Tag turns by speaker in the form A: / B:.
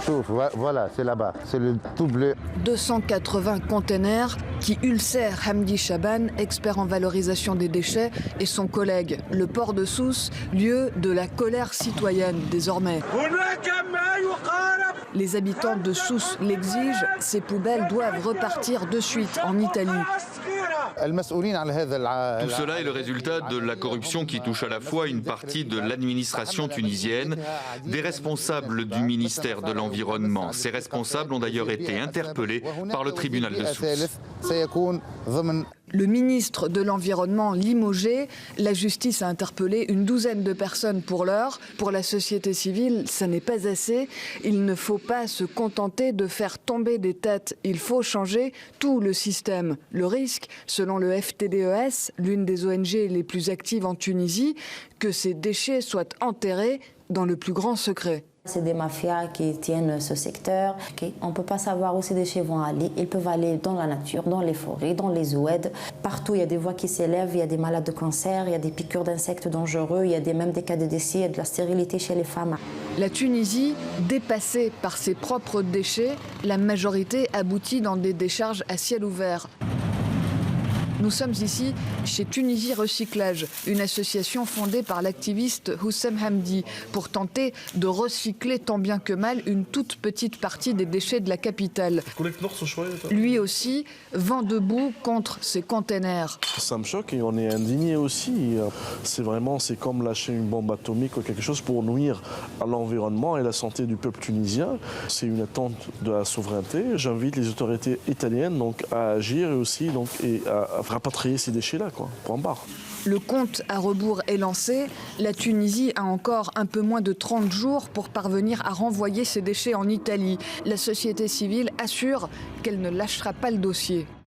A: Voilà, c'est là-bas, c'est le tout bleu.
B: 280 containers qui ulcèrent Hamdi Chaban, expert en valorisation des déchets, et son collègue. Le port de Sousse, lieu de la colère citoyenne désormais. Les habitants de Sousse l'exigent, ces poubelles doivent repartir de suite en Italie.
C: Tout cela est le résultat de la corruption qui touche à la fois une partie de l'administration tunisienne, des responsables du ministère de l'Environnement. Ces responsables ont d'ailleurs été interpellés par le tribunal de Sousse.
B: Le ministre de l'Environnement limogé, la justice a interpellé une douzaine de personnes pour l'heure. Pour la société civile, ça n'est pas assez. Il ne faut pas se contenter de faire tomber des têtes. Il faut changer tout le système. Le risque, selon le FTDES, l'une des ONG les plus actives en Tunisie, que ces déchets soient enterrés dans le plus grand secret.
D: C'est des mafias qui tiennent ce secteur. On ne peut pas savoir où ces déchets vont aller. Ils peuvent aller dans la nature, dans les forêts, dans les oueds. Partout, il y a des voix qui s'élèvent, il y a des malades de cancer, il y a des piqûres d'insectes dangereux, il y a même des cas de décès, il y a de la stérilité chez les femmes.
B: La Tunisie, dépassée par ses propres déchets, la majorité aboutit dans des décharges à ciel ouvert. Nous sommes ici chez Tunisie Recyclage, une association fondée par l'activiste Houssem Hamdi pour tenter de recycler tant bien que mal une toute petite partie des déchets de la capitale. Lui aussi vent debout contre ces containers.
E: Ça me choque et on est indigné aussi. C'est comme lâcher une bombe atomique ou quelque chose pour nuire à l'environnement et la santé du peuple tunisien. C'est une attente de la souveraineté. J'invite les autorités italiennes à agir et aussi à rapatrier ces déchets-là, point barre.
B: Le compte à rebours est lancé. La Tunisie a encore un peu moins de 30 jours pour parvenir à renvoyer ces déchets en Italie. La société civile assure qu'elle ne lâchera pas le dossier.